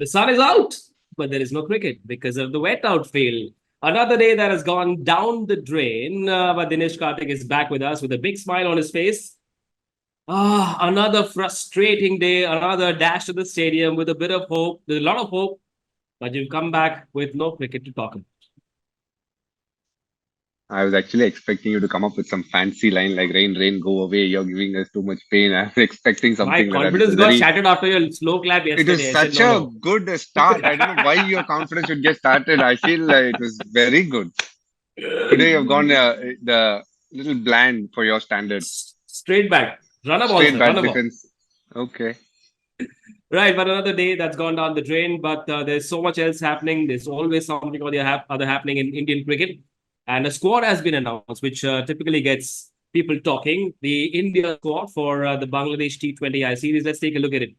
The sun is out, but there is no cricket because of the wet outfield. Another day that has gone down the drain, but Dinesh Karthik is back with us with a big smile on his face. Another frustrating day, another dash to the stadium with a bit of hope. There's a lot of hope, but you've come back with no cricket to talk about. I was actually expecting you to come up with some fancy line like "Rain, rain, go away. You're giving us too much pain." I was expecting My something like that. confidence got shattered after your slow clap It was yesterday. I said, such no, a no. good start. I don't know why your confidence should get started. I feel like it was very good. Today you've gone the little bland for your standards. Straight back. Run a ball, Straight sir. Run back a ball. defense. Okay. Right, but another day that's gone down the drain. But there's so much else happening. There's always something or the other happening in Indian cricket. And a squad has been announced, which typically gets people talking. The India squad for the Bangladesh T20I series. Let's take a look at it.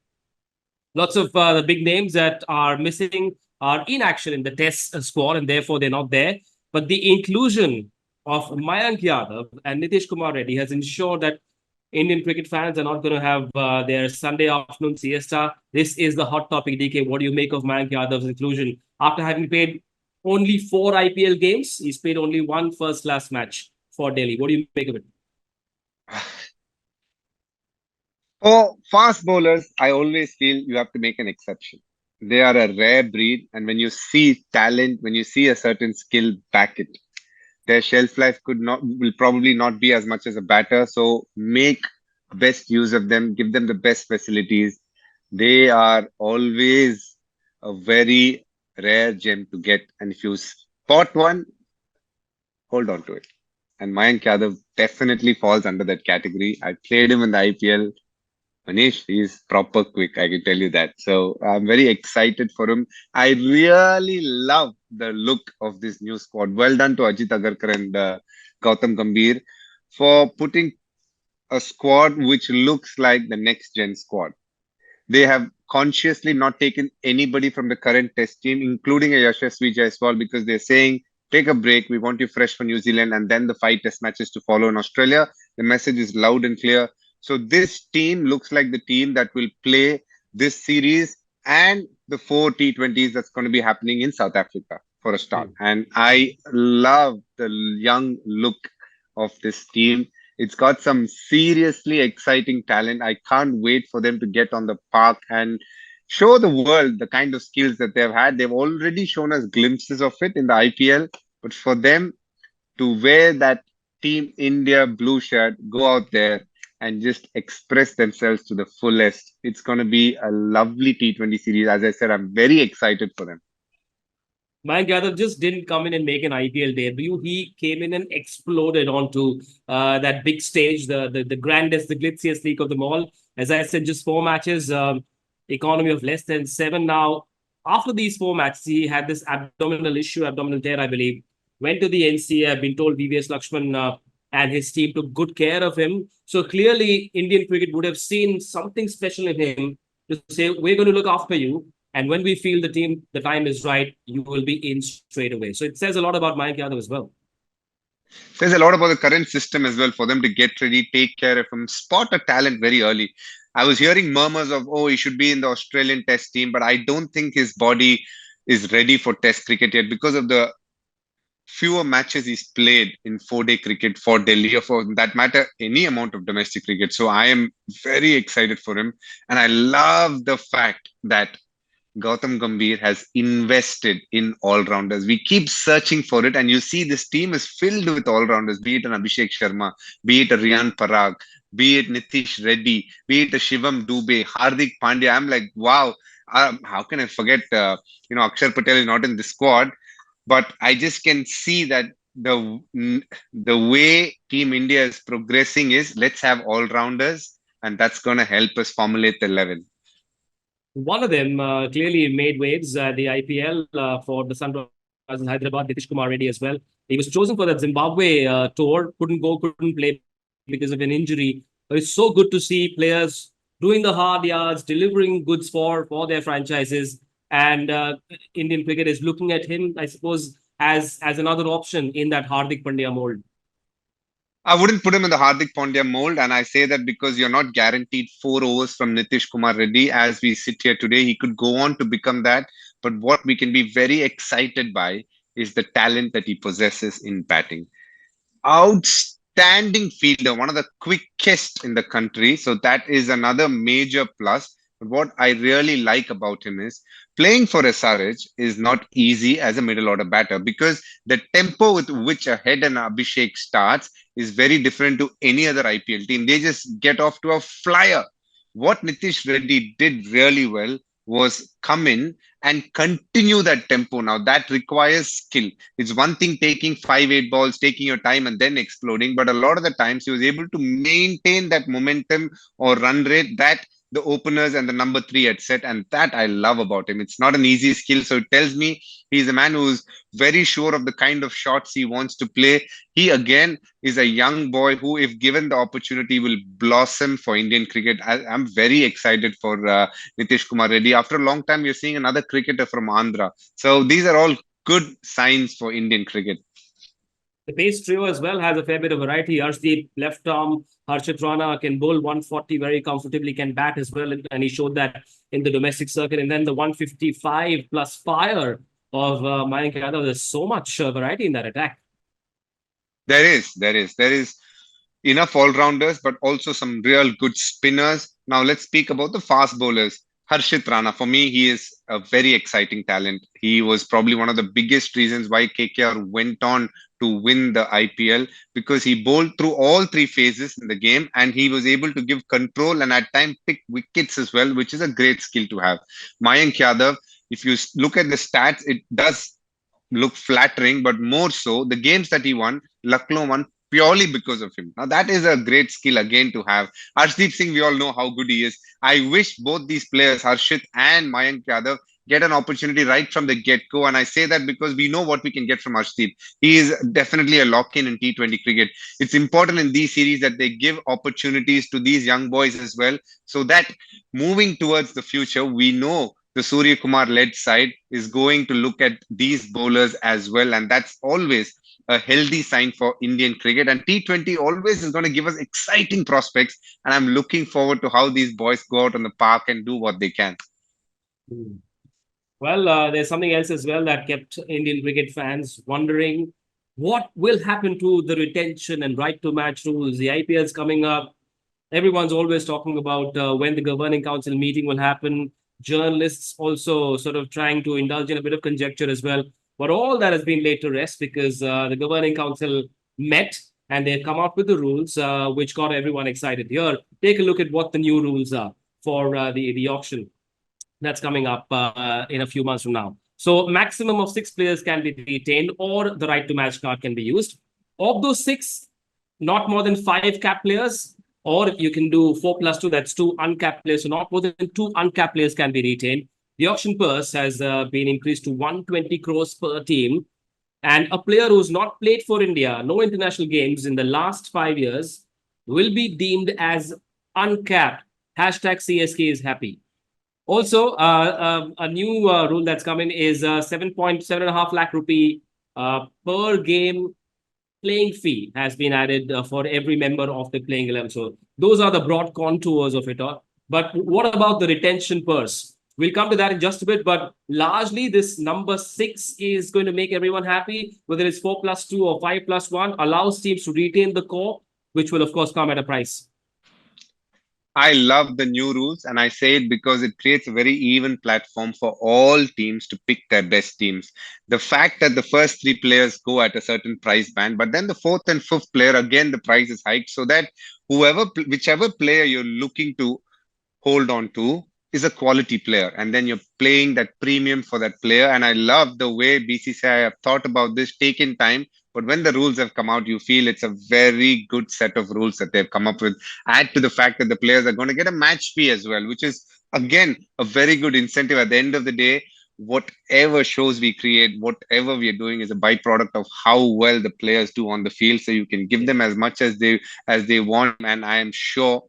Lots of the big names that are missing are in action in the test squad, and therefore they're not there. But the inclusion of Mayank Yadav and Nitish Kumar Reddy has ensured that Indian cricket fans are not going to have their Sunday afternoon siesta. This is the hot topic, DK. What do you make of Mayank Yadav's inclusion? After having played only 4 IPL games, he's played only one first class match for Delhi. What do you make of it? For fast bowlers, I always feel you have to make an exception. They are a rare breed, and when you see talent, when you see a certain skill, back it. Their shelf life will probably not be as much as a batter. So make best use of them, give them the best facilities. They are always a very rare gem to get. And if you spot one, hold on to it. And Mayank Yadav definitely falls under that category. I played him in the IPL. Manish, he's proper quick, I can tell you that. So I'm very excited for him. I really love the look of this new squad. Well done to Ajit Agarkar and Gautam Gambhir for putting a squad which looks like the next gen squad. They have consciously not taken anybody from the current test team, including a Yashasvi Jaiswal, because they're saying, take a break. We want you fresh for New Zealand and then the 5 test matches to follow in Australia. The message is loud and clear. So this team looks like the team that will play this series and the 4 T20s that's going to be happening in South Africa for a start. Hmm. And I love the young look of this team. It's got some seriously exciting talent. I can't wait for them to get on the park and show the world the kind of skills that they've had. They've already shown us glimpses of it in the IPL, but for them to wear that Team India blue shirt, go out there and just express themselves to the fullest. It's going to be a lovely T20 series. As I said, I'm very excited for them. Mayank Yadav just didn't come in and make an IPL debut. He came in and exploded onto that big stage, the grandest, the glitziest league of them all. As I said, just 4 matches, economy of less than 7 now. After these 4 matches, he had this abdominal issue, abdominal tear, I believe. Went to the NCA. I've been told VVS Lakshman and his team took good care of him. So clearly, Indian cricket would have seen something special in him to say, we're going to look after you. And when we feel the time is right, you will be in straight away. So it says a lot about Mayank Yadav as well. Says a lot about the current system as well for them to get ready, take care of him, spot a talent very early. I was hearing murmurs of, oh, he should be in the Australian test team, but I don't think his body is ready for test cricket yet because of the fewer matches he's played in 4 day cricket for Delhi or for that matter, any amount of domestic cricket. So I am very excited for him. And I love the fact that Gautam Gambhir has invested in all rounders. We keep searching for it, and you see this team is filled with all rounders, be it an Abhishek Sharma, be it a Riyan Parag, be it Nitish Reddy, be it a Shivam Dubey, Hardik Pandya. I'm like, wow, how can I forget? Akshar Patel is not in this squad, but I just can see that the way Team India is progressing is let's have all rounders, and that's going to help us formulate the 11. One of them clearly made waves the IPL for the Sunrisers in Hyderabad, Nitish Kumar Reddy as well. He was chosen for the Zimbabwe tour, couldn't play because of an injury. But it's so good to see players doing the hard yards, delivering goods for their franchises. And Indian cricket is looking at him, I suppose, as another option in that Hardik Pandya mold. I wouldn't put him in the Hardik Pandya mold, and I say that because you're not guaranteed 4 overs from Nitish Kumar Reddy. As we sit here today, he could go on to become that. But what we can be very excited by is the talent that he possesses in batting. Outstanding fielder, one of the quickest in the country. So that is another major plus. But what I really like about him is playing for SRH is not easy as a middle order batter because the tempo with which a Head and Abhishek starts is very different to any other IPL team. They just get off to a flyer. What Nitish Reddy did really well was come in and continue that tempo. Now that requires skill. It's one thing taking 5, 8 balls, taking your time and then exploding, but a lot of the times he was able to maintain that momentum or run rate that the openers and the number three had set, and that I love about him. It's not an easy skill, so it tells me he's a man who's very sure of the kind of shots he wants to play. He again is a young boy who, if given the opportunity, will blossom for Indian cricket. I'm very excited for Nitish Kumar Reddy. After a long time, you're seeing another cricketer from Andhra. So these are all good signs for Indian cricket. The pace trio as well has a fair bit of variety. Arshdeep, left arm, Harshit Rana can bowl 140 very comfortably, can bat as well. And he showed that in the domestic circuit. And then the 155 plus fire of Mayank Yadav. There's so much variety in that attack. There is enough all-rounders, but also some real good spinners. Now let's speak about the fast bowlers. Harshit Rana, for me, he is a very exciting talent. He was probably one of the biggest reasons why KKR went on to win the IPL because he bowled through all three phases in the game and he was able to give control and at times pick wickets as well, which is a great skill to have. Mayank Yadav, if you look at the stats, it does look flattering, but more so, the games that he won, Lucknow won purely because of him. Now, that is a great skill again to have. Arshdeep Singh, we all know how good he is. I wish both these players, Harshit and Mayank Yadav, get an opportunity right from the get-go. And I say that because we know what we can get from Arshdeep. He is definitely a lock-in in T20 cricket. It's important in these series that they give opportunities to these young boys as well, so that moving towards the future, we know the Surya Kumar led side is going to look at these bowlers as well. And that's always a healthy sign for Indian cricket. And T20 always is going to give us exciting prospects. And I'm looking forward to how these boys go out on the park and do what they can. Hmm. Well, there's something else as well that kept Indian cricket fans wondering what will happen to the retention and right to match rules. The IPL is coming up. Everyone's always talking about when the governing council meeting will happen. Journalists also sort of trying to indulge in a bit of conjecture as well. But all that has been laid to rest because the governing council met and they've come out with the rules, which got everyone excited. Here, take a look at what the new rules are for the auction that's coming up in a few months from now. So maximum of 6 players can be retained or the right to match card can be used. Of those 6, not more than 5 cap players, or you can do 4+2, that's 2 uncapped players. So not more than 2 uncapped players can be retained. The auction purse has been increased to 120 crores per team. And a player who's not played for India, no international games in the last 5 years, will be deemed as uncapped. Hashtag CSK is happy. Also, a new rule that's come in is 7.5 lakh rupee per game playing fee has been added for every member of the playing 11. So those are the broad contours of it all. But what about the retention purse? We'll come to that in just a bit, but largely this number 6 is going to make everyone happy, whether it's 4+2 or 5+1, allows teams to retain the core, which will of course come at a price. I love the new rules, and I say it because it creates a very even platform for all teams to pick their best teams. The fact that the first 3 players go at a certain price band, but then the fourth and fifth player, again, the price is hiked so that whichever player you're looking to hold on to is a quality player. And then you're playing that premium for that player. And I love the way BCCI have thought about this, taken time. But when the rules have come out, you feel it's a very good set of rules that they've come up with. Add to the fact that the players are going to get a match fee as well, which is, again, a very good incentive. At the end of the day, whatever shows we create, whatever we are doing is a byproduct of how well the players do on the field. So you can give them as much as they want. And I am sure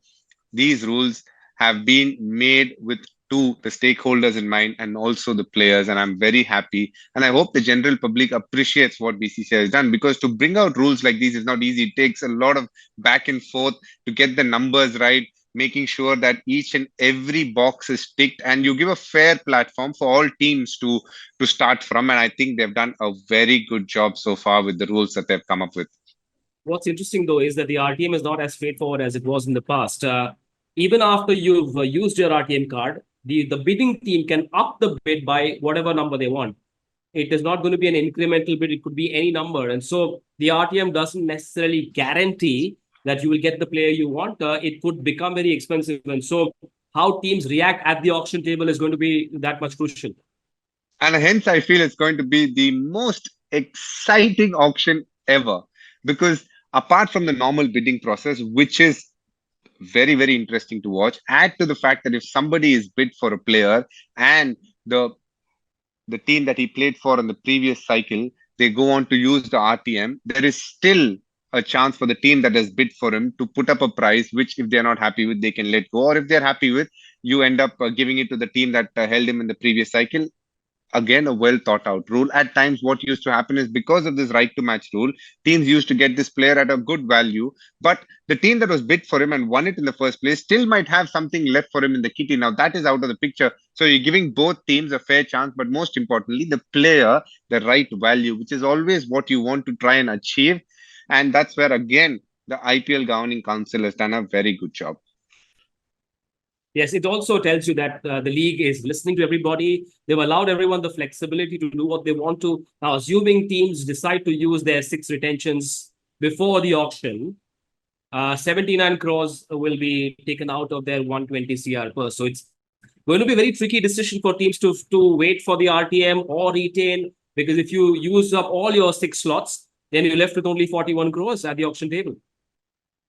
these rules have been made with to the stakeholders in mind and also the players. And I'm very happy. And I hope the general public appreciates what BCCI has done, because to bring out rules like these is not easy. It takes a lot of back and forth to get the numbers right, making sure that each and every box is ticked, and you give a fair platform for all teams to start from. And I think they've done a very good job so far with the rules that they've come up with. What's interesting though is that the RTM is not as straightforward as it was in the past. Even after you've used your RTM card, the bidding team can up the bid by whatever number they want. It is not going to be an incremental bid. It could be any number. And so the RTM doesn't necessarily guarantee that you will get the player you want. It could become very expensive. And so how teams react at the auction table is going to be that much crucial. And hence, I feel it's going to be the most exciting auction ever, because apart from the normal bidding process, which is very, very interesting to watch, add to the fact that if somebody is bid for a player and the team that he played for in the previous cycle, they go on to use the RTM, there is still a chance for the team that has bid for him to put up a price, which if they're not happy with, they can let go. Or if they're happy with, you end up giving it to the team that held him in the previous cycle. Again, a well thought out rule. At times, what used to happen is because of this right to match rule, teams used to get this player at a good value, but the team that was bid for him and won it in the first place still might have something left for him in the kitty. Now that is out of the picture. So you're giving both teams a fair chance, but most importantly, the player the right value, which is always what you want to try and achieve. And that's where, again, the IPL Governing Council has done a very good job. Yes, it also tells you that the league is listening to everybody. They've allowed everyone the flexibility to do what they want to. Now, assuming teams decide to use their 6 retentions before the auction, 79 crores will be taken out of their 120 CR purse. So it's going to be a very tricky decision for teams to wait for the RTM or retain, because if you use up all your 6 slots, then you're left with only 41 crores at the auction table.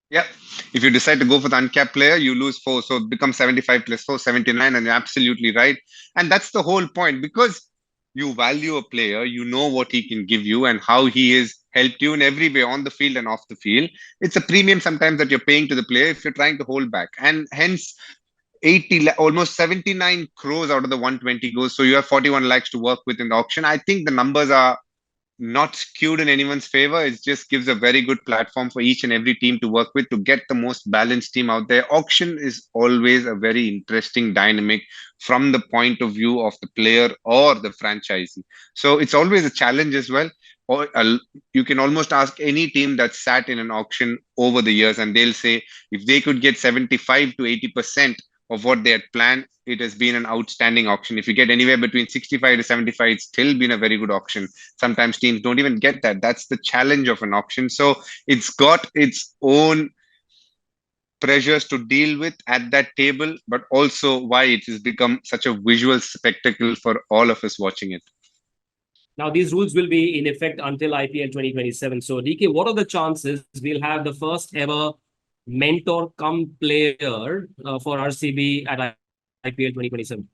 Yeah. If you decide to go for the uncapped player, you lose 4. So it becomes 75 plus 4, 79. And you're absolutely right. And that's the whole point, because you value a player, you know what he can give you and how he has helped you in every way on the field and off the field. It's a premium sometimes that you're paying to the player if you're trying to hold back. And hence, 80, almost 79 crores out of the 120 goes. So you have 41 lakhs to work with in the auction. I think the numbers are not skewed in anyone's favor. It just gives a very good platform for each and every team to work with to get the most balanced team out there. Auction is always a very interesting dynamic from the point of view of the player or the franchisee. So it's always a challenge as well. Or you can almost ask any team that sat in an auction over the years, and they'll say if they could get 75 to 80% of what they had planned, it has been an outstanding auction. If you get anywhere between 65 to 75, it's still been a very good auction. Sometimes teams don't even get that. That's the challenge of an auction. So it's got its own pressures to deal with at that table, but also why it has become such a visual spectacle for all of us watching it. Now, these rules will be in effect until IPL 2027. So, DK, what are the chances we'll have the first ever mentor come player for RCB at IPL 2027?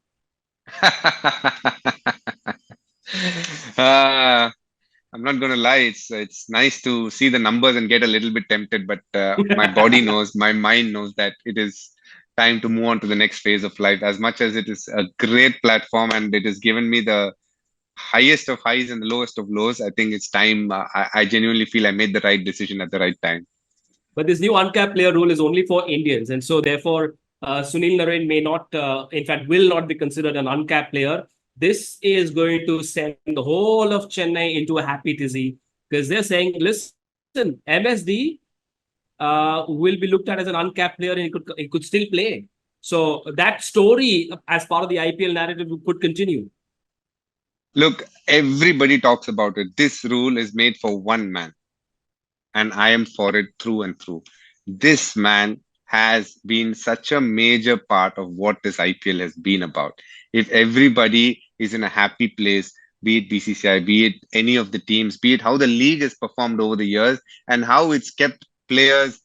I'm not going to lie. It's nice to see the numbers and get a little bit tempted, but my body knows, my mind knows that it is time to move on to the next phase of life. As much as it is a great platform and it has given me the highest of highs and the lowest of lows, I think it's time. I genuinely feel I made the right decision at the right time. But this new uncapped player rule is only for Indians. And so therefore, Sunil Narine may not, in fact, will not be considered an uncapped player. This is going to send the whole of Chennai into a happy tizzy, because they're saying, listen, MSD will be looked at as an uncapped player and he could still play. So that story as part of the IPL narrative could continue. Look, everybody talks about it. This rule is made for one man, and I am for it through and through. This man has been such a major part of what this IPL has been about. If everybody is in a happy place, be it BCCI, be it any of the teams, be it how the league has performed over the years and how it's kept players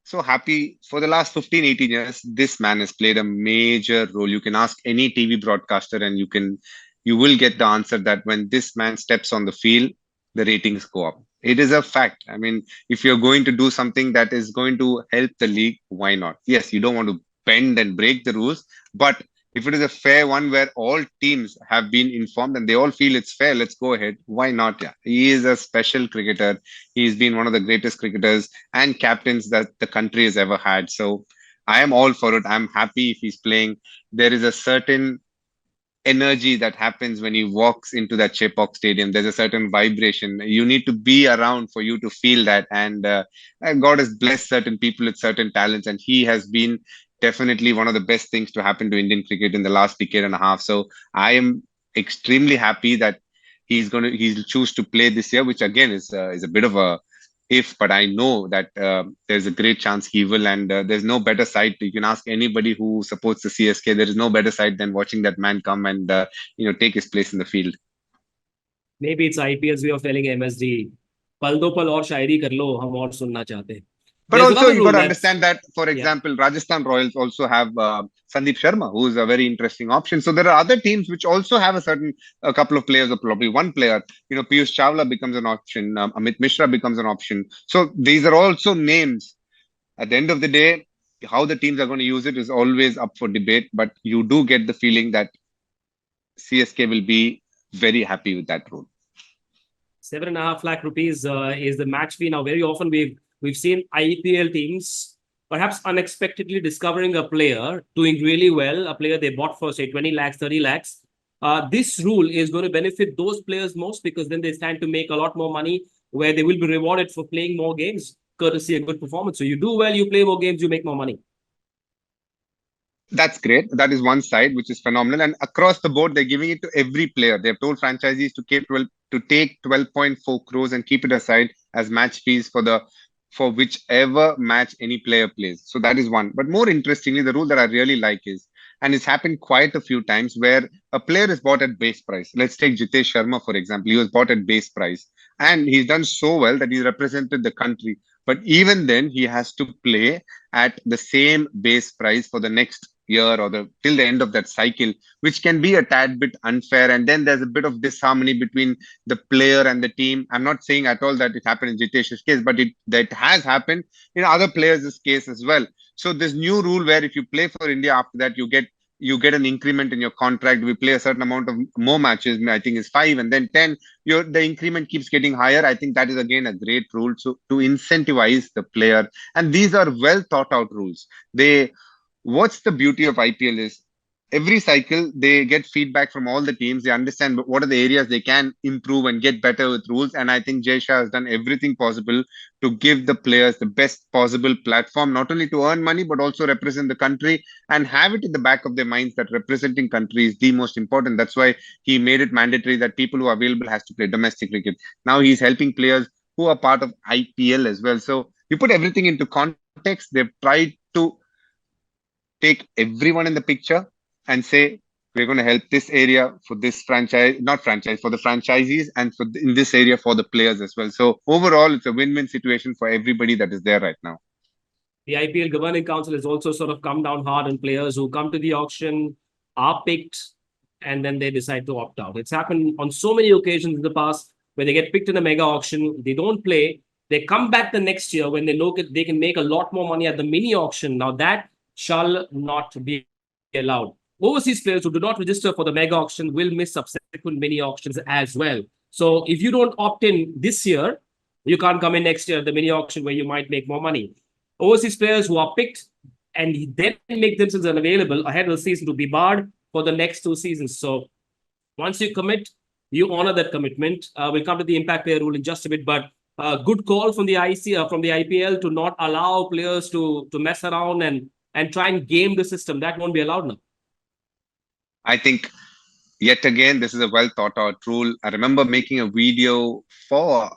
so happy for the last 15, 18 years, this man has played a major role. You can ask any TV broadcaster and you will get the answer that when this man steps on the field, the ratings go up. It is a fact. I mean, if you're going to do something that is going to help the league, why not? Yes, you don't want to bend and break the rules, but If it is a fair one where all teams have been informed and they all feel it's fair, let's go ahead. Why not? Yeah, he is a special cricketer. He's been one of the greatest cricketers and captains that the country has ever had. So I am all for it. I'm happy if he's playing. There is a certain energy that happens when he walks into that Chepauk Stadium. There's a certain vibration. You need to be around for you to feel that. And God has blessed certain people with certain talents, and he has been definitely one of the best things to happen to Indian cricket in the last decade and a half. So I am extremely happy that he'll choose to play this year, which again is a bit of a if, but I know that there's a great chance he will. And there's no better side. You can ask anybody who supports the CSK. There is no better side than watching that man come and take his place in the field. Maybe it's IPL's way of telling MSD, पल दो पल और शायरी कर लो, हम और सुनना चाहते हैं. But There's also, another you got rule to that's understand that, for yeah. example, Rajasthan Royals also have Sandeep Sharma, who is a very interesting option. So there are other teams which also have a couple of players, or probably one player. Piyush Chawla becomes an option. Amit Mishra becomes an option. So these are also names. At the end of the day, how the teams are going to use it is always up for debate. But you do get the feeling that CSK will be very happy with that rule. 7.5 lakh rupees is the match fee. Now, very often we've seen IPL teams perhaps unexpectedly discovering a player doing really well, a player they bought for say 20 lakhs, 30 lakhs. This rule is going to benefit those players most, because then they stand to make a lot more money, where they will be rewarded for playing more games, courtesy a good performance. So you do well, you play more games, you make more money. That's great. That is one side, which is phenomenal. And across the board, they're giving it to every player. They've told franchisees to take 12.4 crores and keep it aside as match fees for whichever match any player plays. So that is one. But more interestingly, the rule that I really like is, and it's happened quite a few times, where a player is bought at base price. Let's take Jitesh Sharma, for example. He was bought at base price, and he's done so well that he's represented the country. But even then, he has to play at the same base price for the next year or till the end of that cycle, which can be a tad bit unfair. And then there's a bit of disharmony between the player and the team. I'm not saying at all that it happened in Jitesh's case, but that has happened in other players' case as well. So this new rule where if you play for India, after that you get an increment in your contract. We play a certain amount of more matches, I think is 5 and then 10. The increment keeps getting higher. I think that is again a great rule, so to incentivize the player. And these are well thought out rules. What's the beauty of IPL is every cycle they get feedback from all the teams. They understand what are the areas they can improve and get better with rules. And I think Jay Shah has done everything possible to give the players the best possible platform, not only to earn money, but also represent the country and have it in the back of their minds that representing country is the most important. That's why he made it mandatory that people who are available has to play domestic cricket. Now he's helping players who are part of IPL as well. So you put everything into context. They've tried to take everyone in the picture and say, we're going to help this area for this franchise, not franchise, for the franchisees, and in this area for the players as well. So overall, it's a win-win situation for everybody that is there right now. The IPL Governing Council has also sort of come down hard on players who come to the auction, are picked, and then they decide to opt out. It's happened on so many occasions in the past where they get picked in a mega auction, they don't play, they come back the next year when they know they can make a lot more money at the mini auction. Now that shall not be allowed. Overseas players who do not register for the mega auction will miss subsequent mini auctions as well. So if you don't opt in this year, you can't come in next year at the mini auction where you might make more money. Overseas players who are picked and then make themselves unavailable ahead of the season to be barred for the next 2 seasons. So once you commit, you honor that commitment. We'll come to the impact player rule in just a bit, but good call from the from the IPL to not allow players to mess around and try and game the system. That won't be allowed now. I think, yet again, this is a well thought out rule. I remember making a video for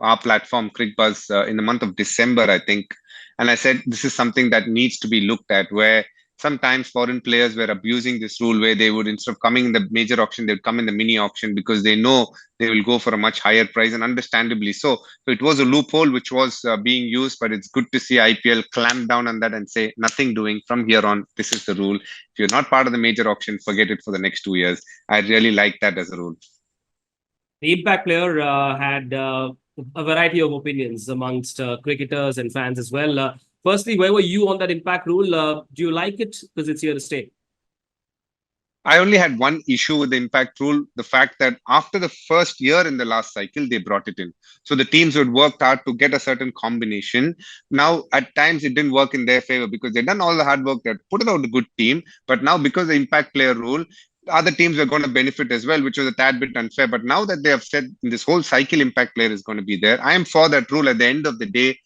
our platform, Cricbuzz, in the month of December, I think. And I said, this is something that needs to be looked at, where sometimes foreign players were abusing this rule, where they would, instead of coming in the major auction, they would come in the mini auction because they know they will go for a much higher price, and understandably so. So it was a loophole which was being used, but it's good to see IPL clamp down on that and say, nothing doing from here on. This is the rule. If you're not part of the major auction, forget it for the next 2 years. I really like that as a rule. The impact player had a variety of opinions amongst cricketers and fans as well. Firstly, where were you on that impact rule? Do you like it because it's here to stay? I only had one issue with the impact rule, the fact that after the first year in the last cycle, they brought it in. So the teams would work hard to get a certain combination. Now, at times, it didn't work in their favor because they'd done all the hard work, they put out a good team. But now, because the impact player rule, other teams are going to benefit as well, which was a tad bit unfair. But now that they have said this whole cycle impact player is going to be there, I am for that rule. At the end of the day,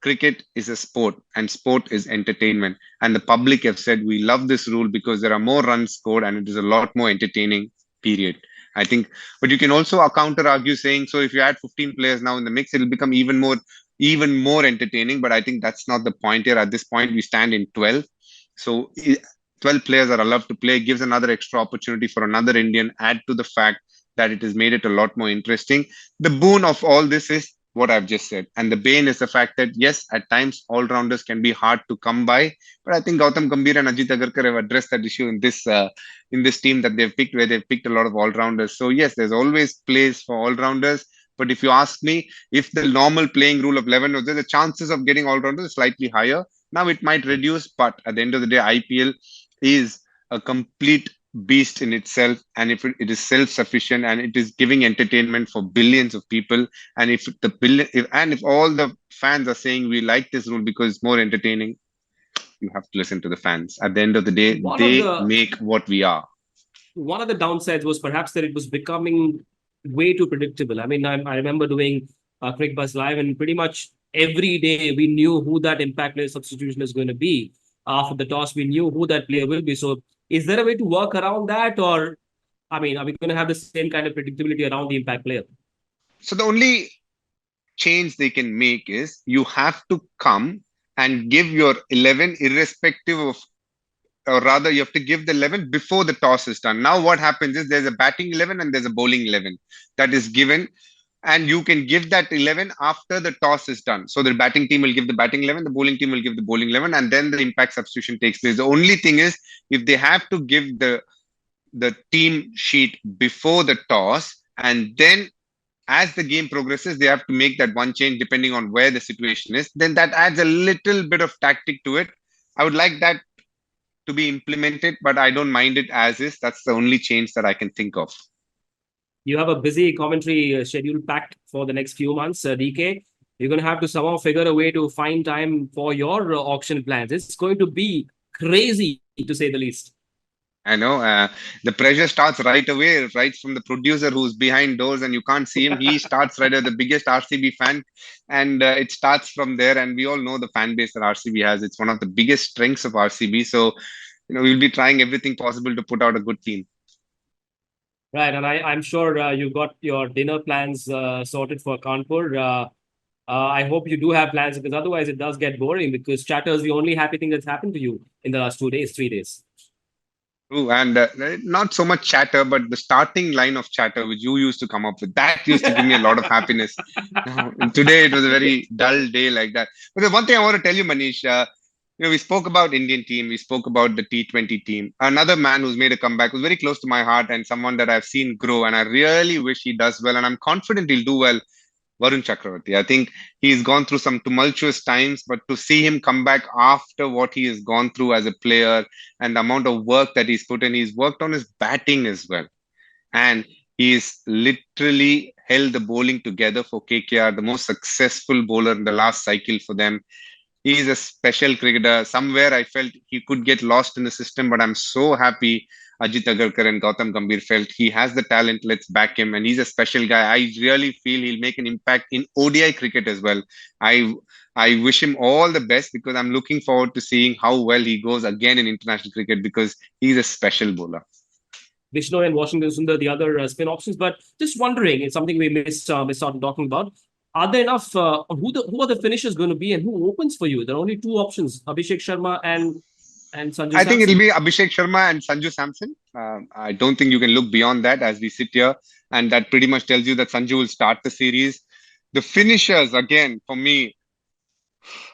cricket is a sport and sport is entertainment, and the public have said we love this rule because there are more runs scored and it is a lot more entertaining, period. I think, but you can also counter argue saying, so if you add 15 players now in the mix, it'll become even more entertaining. But I think that's not the point here. At this point we stand in 12, so 12 players are allowed to play, gives another extra opportunity for another Indian, add to the fact that it has made it a lot more interesting. The boon of all this is what I've just said. And the bane is the fact that, yes, at times all rounders can be hard to come by. But I think Gautam Gambhir and Ajit Agarkar have addressed that issue in this team that they've picked, where they've picked a lot of all rounders. So yes, there's always place for all rounders. But if you ask me, if the normal playing rule of 11 was there, the chances of getting all rounders is slightly higher. Now it might reduce, but at the end of the day, IPL is a complete beast in itself, and if it is self-sufficient and it is giving entertainment for billions of people, and if all the fans are saying we like this rule because it's more entertaining, you have to listen to the fans. At the end of the day, One of they the make what we are. one of the downsides was perhaps that it was becoming way too predictable. I mean, I remember doing Cricbuzz Live, and pretty much every day we knew who that impact player substitution is going to be. After the toss, we knew who that player will be. So, is there a way to work around that, or I mean, are we going to have the same kind of predictability around the impact player? So the only change they can make is you have to come and give your 11 irrespective of, or rather you have to give the 11 before the toss is done. Now what happens is there's a batting 11 and there's a bowling 11 that is given, and you can give that 11 after the toss is done. So the batting team will give the batting 11, the bowling team will give the bowling 11, and then the impact substitution takes place. The only thing is, if they have to give the team sheet before the toss, and then as the game progresses, they have to make that one change depending on where the situation is, then that adds a little bit of tactic to it. I would like that to be implemented, but I don't mind it as is. That's the only change that I can think of. You have a busy commentary schedule packed for the next few months, DK. You're going to have to somehow figure a way to find time for your auction plans. It's going to be crazy, to say the least. I know the pressure starts right away, right from the producer who's behind doors and you can't see him. He starts right as the biggest RCB fan, and it starts from there. And we all know the fan base that RCB has. It's one of the biggest strengths of RCB. So, we'll be trying everything possible to put out a good team. Right, and I'm sure you got your dinner plans sorted for Kanpur. I hope you do have plans, because otherwise it does get boring, because Chatter is the only happy thing that's happened to you in the last 2 days, 3 days. True, and not so much chatter, but the starting line of chatter which you used to come up with, that used to give me a lot of happiness. Today it was a very dull day like that. But the one thing I want to tell you, Manish, we spoke about Indian team, we spoke about the T20 team. Another man who's made a comeback was very close to my heart and someone that I've seen grow, and I really wish he does well, and I'm confident he'll do well. Varun Chakravarti. I think he's gone through some tumultuous times, but to see him come back after what he has gone through as a player and the amount of work that he's put in, he's worked on his batting as well. And he's literally held the bowling together for KKR, the most successful bowler in the last cycle for them. He's a special cricketer. Somewhere I felt he could get lost in the system, but I'm so happy Ajit Agarkar and Gautam Gambhir felt he has the talent, let's back him. And he's a special guy. I really feel he'll make an impact in ODI cricket as well. I I wish him all the best, because I'm looking forward to seeing how well he goes again in international cricket, because he's a special bowler. Vishnu and Washington Sundar, the other spin options. But just wondering, it's something we missed out talking about. Are there enough? Who are the finishers going to be, and who opens for you? There are only two options: Abhishek Sharma and Sanju I think Samson. it'll be Abhishek Sharma and Sanju Samson. I don't think you can look beyond that as we sit here. And that pretty much tells you that Sanju will start the series. The finishers, again, for me,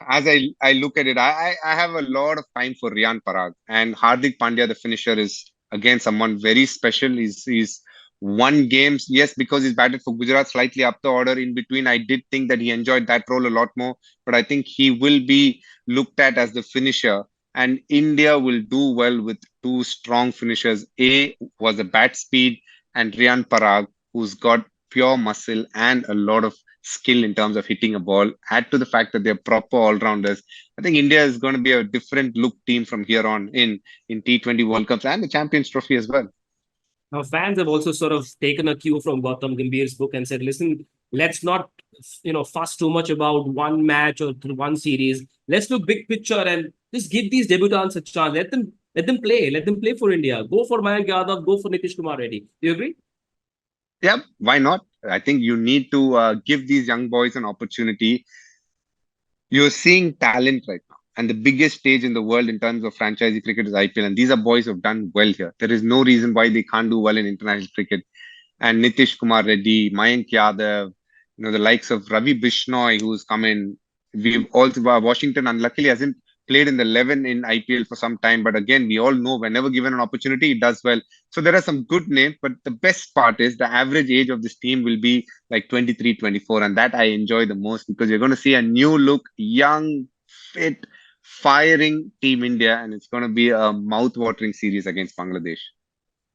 as I look at it, I have a lot of time for Riyan Parag. And Hardik Pandya, the finisher, is again someone very special. He's won games, yes, because he's batted for Gujarat slightly up the order. In between, I did think that he enjoyed that role a lot more. But I think he will be looked at as the finisher and India will do well with two strong finishers. A was a bat speed, and Riyan Parag, who's got pure muscle and a lot of skill in terms of hitting a ball. Add to the fact that they're proper all-rounders. I think India is going to be a different look team from here on in T20 World Cups and the Champions Trophy as well. Now, fans have also sort of taken a cue from Gautam Gambhir's book and said, listen, let's not, fuss too much about one match or one series. Let's look big picture and just give these debutants a chance. Let them play. Let them play for India. Go for Mayank Yadav. Go for Nitish Kumar Reddy. Do you agree? Yeah, why not? I think you need to give these young boys an opportunity. You're seeing talent right now. And the biggest stage in the world in terms of franchisee cricket is IPL. And these are boys who have done well here. There is no reason why they can't do well in international cricket. And Nitish Kumar Reddy, Mayank Yadav, the likes of Ravi Bishnoi, who's come in. We've also, Washington unluckily hasn't played in the 11 in IPL for some time. But again, we all know whenever given an opportunity, it does well. So there are some good names. But the best part is the average age of this team will be like 23, 24. And that I enjoy the most because you're going to see a new look, young, fit, firing Team India. And it's going to be a mouth-watering series against Bangladesh.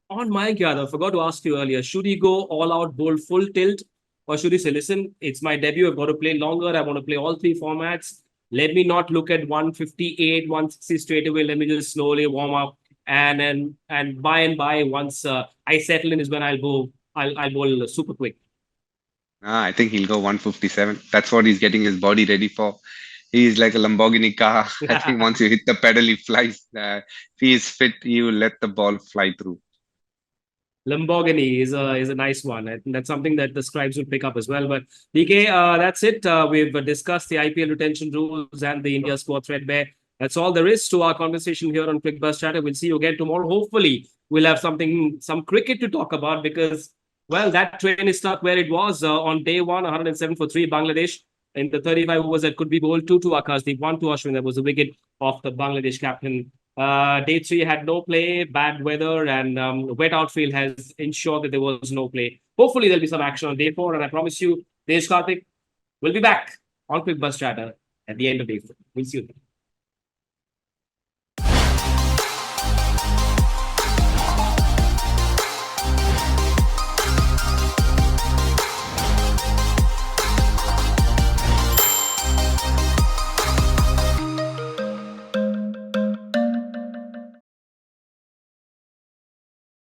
On Mayank Yadav, I forgot to ask you earlier, should he go all out, bold, full tilt? Or should he say, listen, it's my debut. I've got to play longer. I want to play all three formats. Let me not look at 158, 160 straight away. Let me just slowly warm up. And by and by, once I settle in is when I'll bowl super quick. I think he'll go 157. That's what he's getting his body ready for. He's like a Lamborghini car. I think once you hit the pedal, he flies. If he is fit, he will let the ball fly through. Lamborghini is a nice one. I think that's something that the scribes will pick up as well. But DK, that's it. We've discussed the IPL retention rules and the India squad threadbare. That's all there is to our conversation here on Cricbuzz Chatter. We'll see you again tomorrow. Hopefully, we'll have some cricket to talk about because, well, that train is stuck where it was on day one, 107 for 3 Bangladesh. In the 35 overs that could be bowled, 2 to Akash, 1 to Ashwin. That was the wicket of the Bangladesh captain. Day 3 had no play, bad weather, and wet outfield has ensured that there was no play. Hopefully, there'll be some action on day 4, and I promise you, Dinesh Karthik will be back on Cricbuzz Chatter at the end of day 4. We'll see you then.